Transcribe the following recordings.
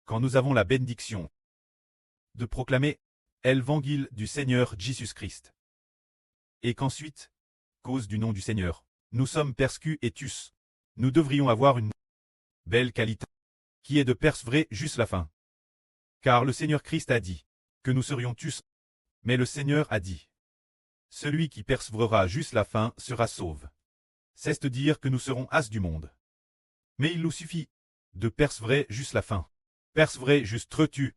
quand nous avons la bénédiction de proclamer l'évangile du Seigneur Jésus-Christ. Et qu'ensuite, cause du nom du Seigneur, nous sommes persécutés et tus. Nous devrions avoir une belle qualité, qui est de persévérer jusqu'à la fin. Car le Seigneur Christ a dit que nous serions tus, mais le Seigneur a dit, celui qui persévérera jusqu'à la fin sera sauvé. C'est-à-dire que nous serons as du monde. Mais il nous suffit de persévérer jusqu'à la fin. Persévérer jusqu'à tu.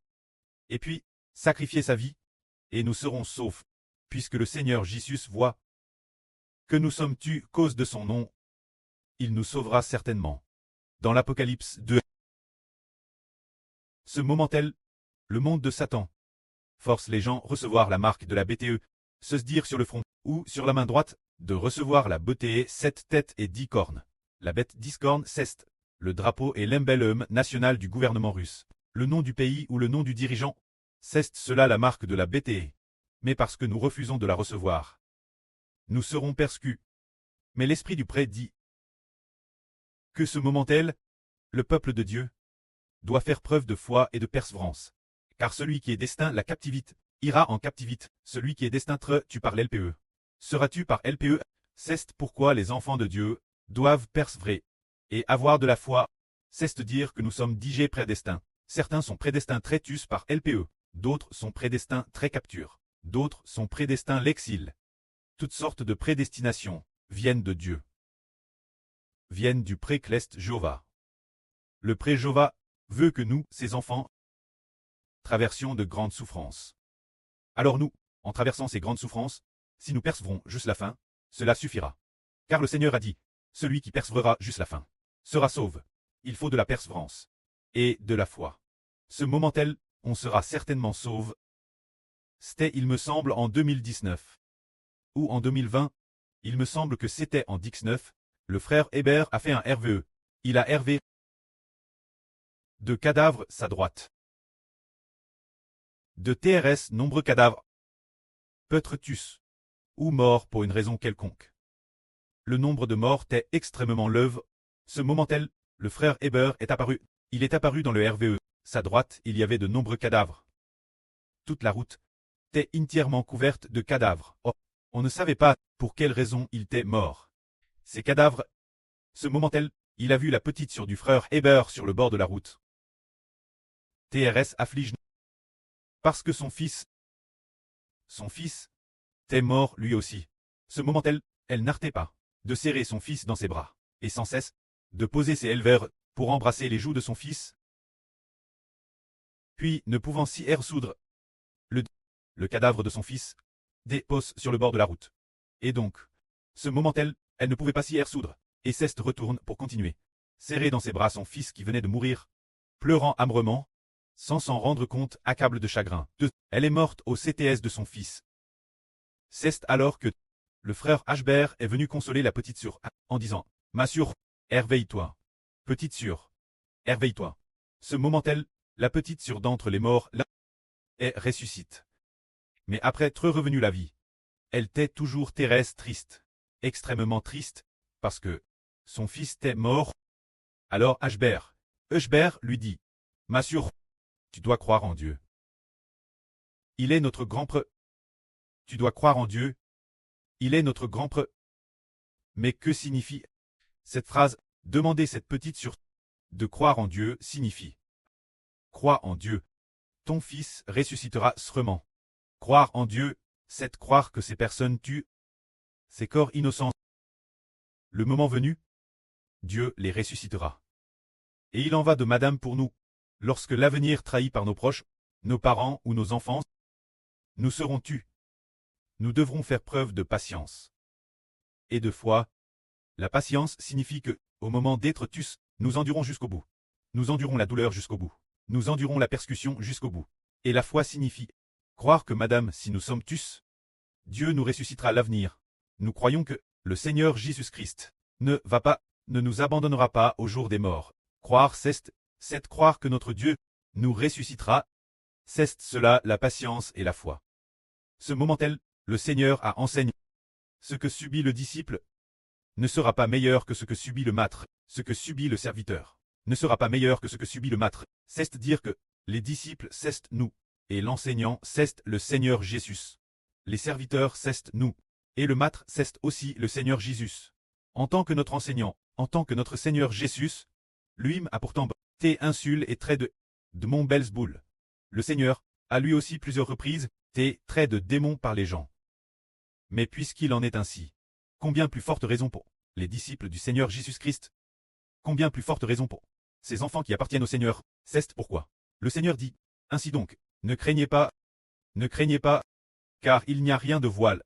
Et puis, sacrifier sa vie, et nous serons saufs, puisque le Seigneur Jésus voit que nous sommes tus cause de son nom. Il nous sauvera certainement. Dans l'Apocalypse 2. Ce moment-tel, le monde de Satan force les gens à recevoir la marque de la BTE, se dire sur le front, ou sur la main droite, de recevoir la BTE 7 têtes et 10 cornes. La bête 10 cornes, c'est le drapeau et l'emblème national du gouvernement russe. Le nom du pays ou le nom du dirigeant, c'est cela la marque de la BTE. Mais parce que nous refusons de la recevoir, nous serons persécutés. Mais l'Esprit du prêtre dit que ce moment-tel, le peuple de Dieu doit faire preuve de foi et de persévérance. Car celui qui est destin la captivité ira en captivité. Celui qui est destin tu par l'LPE seras-tu par LPE. C'est pourquoi les enfants de Dieu doivent persévérer et avoir de la foi. C'est-à-dire que nous sommes digés prédestins. Certains sont prédestins très tus par LPE, d'autres sont prédestins très capture, d'autres sont prédestins l'exil. Toutes sortes de prédestinations viennent de Dieu. Viennent du pré-Cleste Jéhovah. Le pré-Jéhovah veut que nous, ses enfants, traversions de grandes souffrances. Alors nous, en traversant ces grandes souffrances, si nous persévérons jusqu'à la fin, cela suffira. Car le Seigneur a dit, celui qui persévérera jusqu'à la fin sera sauvé. Il faut de la persévérance et de la foi. Ce moment-tel, on sera certainement sauvé. C'était, il me semble, en 2019. Ou en 2020, il me semble que c'était en 19, le frère Hébert a fait un RVE. Il a RV de cadavres sa droite. De TRS nombreux cadavres. Peut-être tus. Ou morts pour une raison quelconque. Le nombre de morts est extrêmement leve. Ce moment-tel, le frère Hébert est apparu. Il est apparu dans le RVE. Sa droite, il y avait de nombreux cadavres. Toute la route était entièrement couverte de cadavres. Oh, on ne savait pas pour quelle raison il était mort. Ces cadavres. Ce moment-tel, il a vu la petite sœur du frère Hébert sur le bord de la route. TRS afflige. Parce que son fils était mort lui aussi. Ce moment-tel, elle n'arrêtait pas de serrer son fils dans ses bras, et sans cesse de poser ses éleveurs pour embrasser les joues de son fils. Puis, ne pouvant s'y soudre, le cadavre de son fils dépose sur le bord de la route. Et donc, ce moment-tel, elle ne pouvait pas s'y soudre, et Ceste retourne pour continuer. Serrer dans ses bras son fils qui venait de mourir, pleurant amèrement, sans s'en rendre compte, accable de chagrin. Elle est morte au CTS de son fils. C'est alors que le frère Hbert est venu consoler la petite sœur en disant « Ma sœur, réveille-toi. Petite sœur, réveille-toi. » Ce moment-tel, la petite sœur d'entre les morts là, est ressuscite. Mais après être revenue la vie, elle était toujours Thérèse triste, extrêmement triste, parce que son fils était mort. Alors Hbert lui dit « Ma sœur, tu dois croire en Dieu. Il est notre grand prêtre. Tu dois croire en Dieu. Il est notre grand prêtre. » Mais que signifie cette phrase? Demander cette petite sur de croire en Dieu signifie croire en Dieu. Ton fils ressuscitera sûrement. Croire en Dieu, c'est croire que ces personnes tuent ces corps innocents. Le moment venu, Dieu les ressuscitera. Et il en va de madame pour nous. Lorsque l'avenir trahi par nos proches, nos parents ou nos enfants, nous serons tus. Nous devrons faire preuve de patience et de foi. La patience signifie que, au moment d'être tus, nous endurons jusqu'au bout. Nous endurons la douleur jusqu'au bout. Nous endurons la persécution jusqu'au bout. Et la foi signifie croire que madame, si nous sommes tus, Dieu nous ressuscitera à l'avenir. Nous croyons que le Seigneur Jésus-Christ ne nous abandonnera pas au jour des morts. Croire, c'est croire que notre Dieu nous ressuscitera. C'est cela la patience et la foi. Ce moment-tel, le Seigneur a enseigné. Ce que subit le disciple ne sera pas meilleur que ce que subit le maître, ce que subit le serviteur. ne sera pas meilleur que ce que subit le maître. C'est dire que les disciples cestent nous, et l'enseignant ceste le Seigneur Jésus. Les serviteurs cestent nous, et le maître ceste aussi le Seigneur Jésus. En tant que notre enseignant, en tant que notre Seigneur Jésus, lui a pourtant été insul et trait de mon Belzeboul. Le Seigneur a lui aussi plusieurs reprises été trait de démons par les gens. Mais puisqu'il en est ainsi, combien plus forte raison pour les disciples du Seigneur Jésus-Christ? Combien plus forte raison pour ces enfants qui appartiennent au Seigneur? C'est pourquoi le Seigneur dit, ainsi donc, ne craignez pas, car il n'y a rien de voile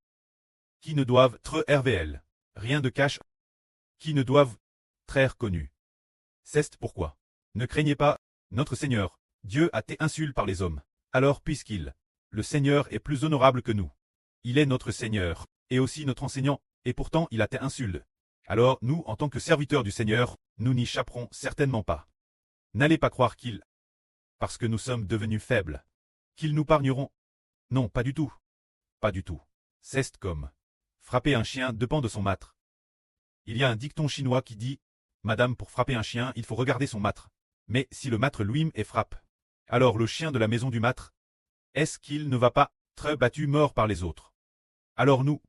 qui ne doive être RVL, rien de cache qui ne doive être connu. C'est pourquoi ne craignez pas, notre Seigneur, Dieu a été insulté par les hommes. Alors puisqu'il, le Seigneur, est plus honorable que nous, il est notre Seigneur, et aussi notre enseignant, et pourtant il a été insulté. Alors nous, en tant que serviteurs du Seigneur, nous n'y échapperons certainement pas. N'allez pas croire qu'il, parce que nous sommes devenus faibles, qu'ils nous pargneront. Non, pas du tout. Pas du tout. C'est comme frapper un chien dépend de son maître. Il y a un dicton chinois qui dit, Madame, pour frapper un chien, il faut regarder son maître. Mais si le maître lui-même est frappe, alors le chien de la maison du maître, est-ce qu'il ne va pas être battu mort par les autres? Alors nous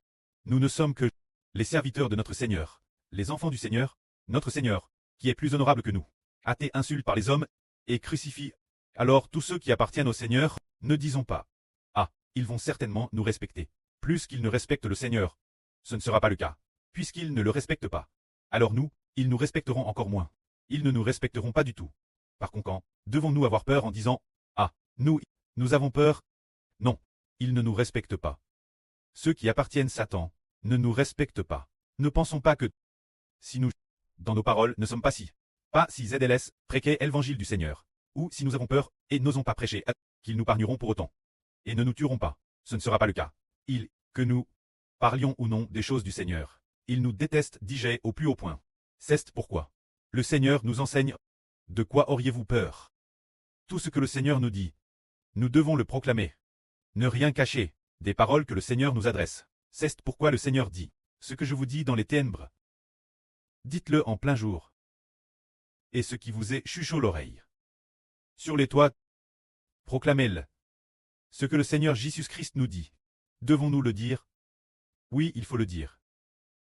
ne sommes que les serviteurs de notre Seigneur, les enfants du Seigneur, notre Seigneur, qui est plus honorable que nous, a été insulté par les hommes et crucifié. Alors tous ceux qui appartiennent au Seigneur, ne disons pas, ah, ils vont certainement nous respecter, plus qu'ils ne respectent le Seigneur. Ce ne sera pas le cas, puisqu'ils ne le respectent pas. Alors nous, ils nous respecteront encore moins. Ils ne nous respecteront pas du tout. Par conséquent, devons-nous avoir peur en disant, ah, nous avons peur? Non, ils ne nous respectent pas. Ceux qui appartiennent Satan, ne nous respectent pas. Ne pensons pas que, si nous, dans nos paroles, ne sommes pas si ZLS, prêcher l'évangile du Seigneur, ou si nous avons peur, et n'osons pas prêcher, qu'ils nous pargneront pour autant, et ne nous tueront pas. Ce ne sera pas le cas. Que nous parlions ou non des choses du Seigneur. Ils nous détestent, dis-je, au plus haut point. C'est pourquoi le Seigneur nous enseigne. De quoi auriez-vous peur? Tout ce que le Seigneur nous dit, nous devons le proclamer. Ne rien cacher, des paroles que le Seigneur nous adresse. C'est pourquoi le Seigneur dit, ce que je vous dis dans les ténèbres, dites-le en plein jour. Et ce qui vous est chuchot l'oreille. Sur les toits, proclamez-le. Ce que le Seigneur Jésus-Christ nous dit, devons-nous le dire? Oui, il faut le dire.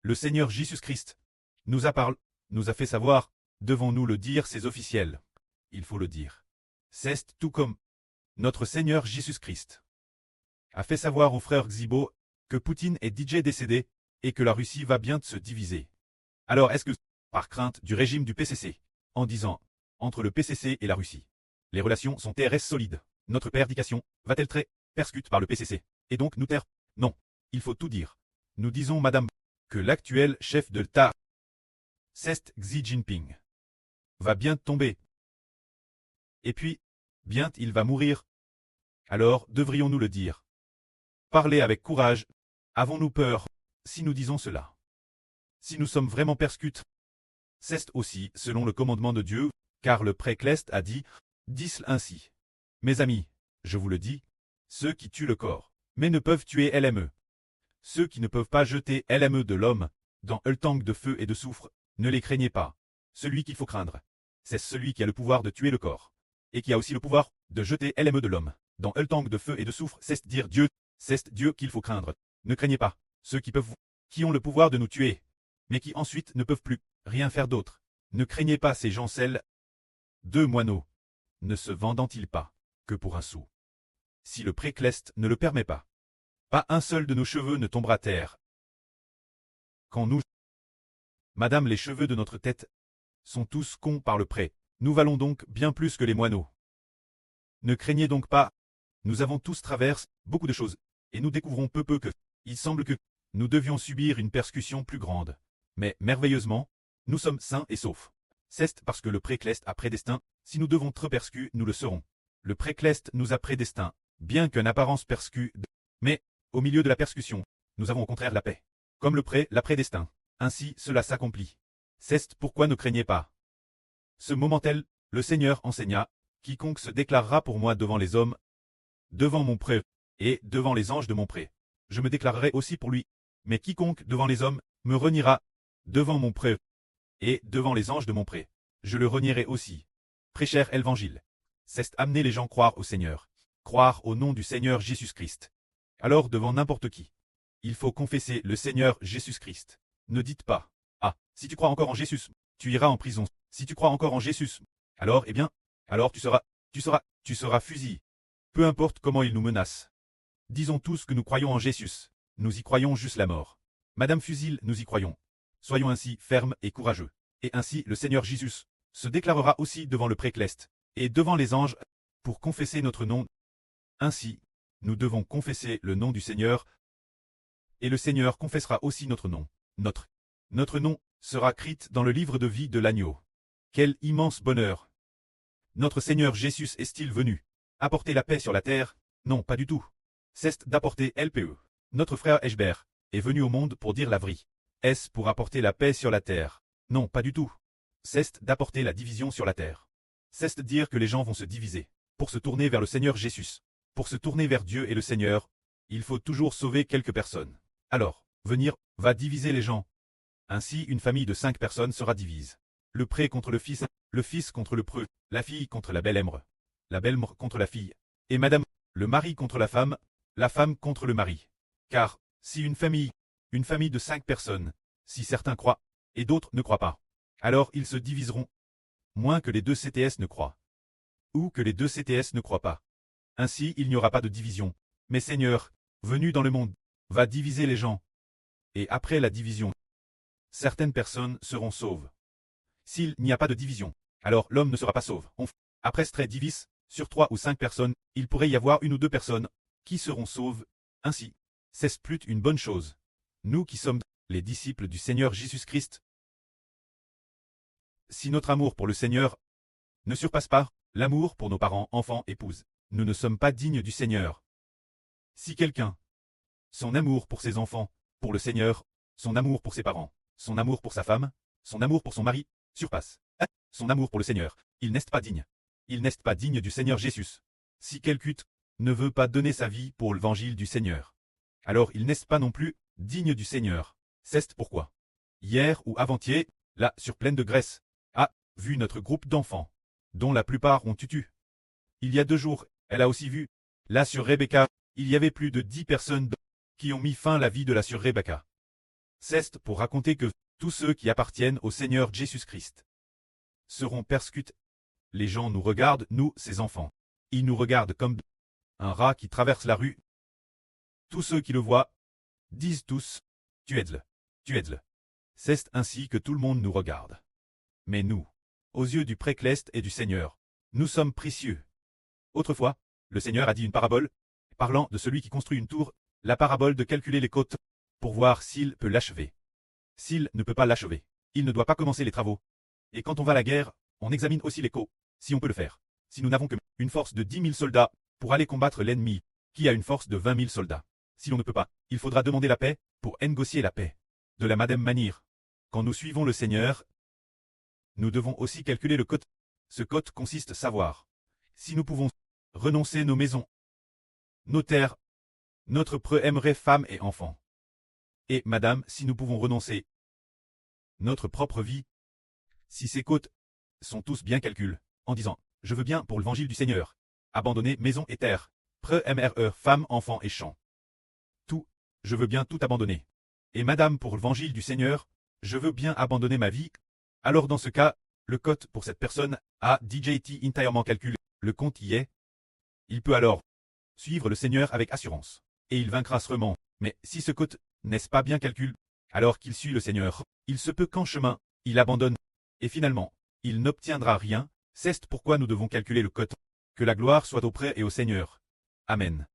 Le Seigneur Jésus-Christ nous a parlé, nous a fait savoir, devons-nous le dire, c'est officiel. Il faut le dire. C'est tout comme notre Seigneur Jésus-Christ a fait savoir au frère Xibo que Poutine est DJ décédé et que la Russie va bien se diviser. Alors est-ce que, par crainte du régime du PCC, en disant, entre le PCC et la Russie, les relations sont TRS solides, notre prédication va-t-elle très persécute par le PCC, et donc nous taire? Non, il faut tout dire. Nous disons, madame, que l'actuel chef de l'État, c'est Xi Jinping, va bien tomber. Et puis, bien il va mourir. Alors, devrions-nous le dire? Parlez avec courage. Avons-nous peur, si nous disons cela? Si nous sommes vraiment persécutés, c'est aussi selon le commandement de Dieu, car le précleste a dit, dis-le ainsi. Mes amis, je vous le dis, ceux qui tuent le corps, mais ne peuvent tuer LME. Ceux qui ne peuvent pas jeter LME de l'homme, dans le tank de feu et de soufre, ne les craignez pas. Celui qu'il faut craindre, c'est celui qui a le pouvoir de tuer le corps, et qui a aussi le pouvoir de jeter LME de l'homme, dans le tank de feu et de soufre, c'est dire Dieu, c'est Dieu qu'il faut craindre. Ne craignez pas, ceux qui ont le pouvoir de nous tuer, mais qui ensuite ne peuvent plus rien faire d'autre. Ne craignez pas ces gens celles. Deux moineaux, ne se vendant-ils pas que pour un sou? Si le précleste ne le permet pas, pas un seul de nos cheveux ne tombera à terre. Quand nous, madame, les cheveux de notre tête sont tous cons par le pré, nous valons donc bien plus que les moineaux. Ne craignez donc pas, nous avons tous traversé beaucoup de choses, et nous découvrons peu que, il semble que, nous devions subir une persécution plus grande. Mais, merveilleusement, nous sommes sains et saufs. C'est parce que le précleste a prédestin, si nous devons être persécutés, nous le serons. Le précleste nous a prédestin, bien qu'en apparence persécuté, mais, au milieu de la persécution, nous avons au contraire la paix. Comme l'a prédestin. Ainsi cela s'accomplit. C'est pourquoi ne craignez pas. Ce moment tel, le Seigneur enseigna, quiconque se déclarera pour moi devant les hommes, devant mon pré, et devant les anges de mon pré, je me déclarerai aussi pour lui. Mais quiconque devant les hommes, me reniera, devant mon pré, et devant les anges de mon pré, je le renierai aussi. Prêcher l'évangile. C'est amener les gens croire au Seigneur. Croire au nom du Seigneur Jésus-Christ. Alors devant n'importe qui. Il faut confesser le Seigneur Jésus-Christ. Ne dites pas, ah, si tu crois encore en Jésus, tu iras en prison. Si tu crois encore en Jésus, alors, eh bien, alors tu seras fusillé. Peu importe comment il nous menace. Disons tous que nous croyons en Jésus. Nous y croyons juste la mort. Madame Fusile, nous y croyons. Soyons ainsi fermes et courageux. Et ainsi le Seigneur Jésus se déclarera aussi devant le précleste et devant les anges pour confesser notre nom. Ainsi, nous devons confesser le nom du Seigneur et le Seigneur confessera aussi notre nom. Notre nom sera écrit dans le livre de vie de l'agneau. Quel immense bonheur! Notre Seigneur Jésus est-il venu apporter la paix sur la terre? Non, pas du tout. C'est d'apporter LPE. Notre frère Eschber est venu au monde pour dire la vraie. Est-ce pour apporter la paix sur la terre? Non, pas du tout. C'est d'apporter la division sur la terre. C'est de dire que les gens vont se diviser pour se tourner vers le Seigneur Jésus. Pour se tourner vers Dieu et le Seigneur, il faut toujours sauver quelques personnes. Alors, venir va diviser les gens. Ainsi, une famille de 5 personnes sera divise. Le pré contre le fils contre le preux, la fille contre la belle-mère contre la fille, et madame, le mari contre la femme contre le mari. Car, si une famille de 5 personnes, si certains croient, et d'autres ne croient pas, alors ils se diviseront, moins que les 2 CTS ne croient. Ou que les 2 CTS ne croient pas. Ainsi il n'y aura pas de division. Mais Seigneur, venu dans le monde, va diviser les gens. Et après la division, certaines personnes seront sauves. S'il n'y a pas de division, alors l'homme ne sera pas sauve. Après ce divise, sur 3 ou 5 personnes, il pourrait y avoir 1 ou 2 personnes qui seront sauves. Ainsi, c'est plus une bonne chose. Nous qui sommes les disciples du Seigneur Jésus-Christ, si notre amour pour le Seigneur ne surpasse pas l'amour pour nos parents, enfants, épouses, nous ne sommes pas dignes du Seigneur. Si quelqu'un, son amour pour ses enfants, pour le Seigneur, son amour pour ses parents, son amour pour sa femme, son amour pour son mari, surpasse son amour pour le Seigneur, il n'est pas digne. Il n'est pas digne du Seigneur Jésus. Si quelqu'un ne veut pas donner sa vie pour l'évangile du Seigneur, alors il n'est pas non plus digne du Seigneur. C'est pourquoi, hier ou avant-hier, là, sur Plaine de Grèce, a vu notre groupe d'enfants, dont la plupart ont tutu. Il y a 2 jours, elle a aussi vu, là sur Rebecca, il y avait plus de 10 personnes qui ont mis fin à la vie de la sœur Rebecca. C'est pour raconter que tous ceux qui appartiennent au Seigneur Jésus-Christ seront persécutés. Les gens nous regardent, nous, ses enfants. Ils nous regardent comme un rat qui traverse la rue. Tous ceux qui le voient disent tous, tu aides-le. C'est ainsi que tout le monde nous regarde. Mais nous, aux yeux du précleste et du Seigneur, nous sommes précieux. Autrefois, le Seigneur a dit une parabole, parlant de celui qui construit une tour, la parabole de calculer les côtes, pour voir s'il peut l'achever. S'il ne peut pas l'achever, il ne doit pas commencer les travaux. Et quand on va à la guerre, on examine aussi les côtes, si on peut le faire. Si nous n'avons qu'une force de 10 000 soldats pour aller combattre l'ennemi, qui a une force de 20 000 soldats. Si l'on ne peut pas, il faudra demander la paix pour négocier la paix. De la même manière, quand nous suivons le Seigneur, nous devons aussi calculer le côte. Ce côte consiste à savoir si nous pouvons renoncer nos maisons, nos terres, notre aimerait femme et enfants. Et, madame, si nous pouvons renoncer notre propre vie, si ces côtes sont tous bien calculés, en disant « Je veux bien pour l'évangile du Seigneur, abandonner maison et terre, femme, enfant et champs. Tout, je veux bien tout abandonner. Et madame pour l'évangile du Seigneur, je veux bien abandonner ma vie. » Alors dans ce cas, le cote pour cette personne a DJT entièrement calculé, le compte y est. Il peut alors suivre le Seigneur avec assurance, et il vaincra sûrement. Mais si ce cote n'est pas bien calculé, alors qu'il suit le Seigneur, il se peut qu'en chemin, il abandonne, et finalement, il n'obtiendra rien. C'est pourquoi nous devons calculer le cote. Que la gloire soit auprès et au Seigneur. Amen.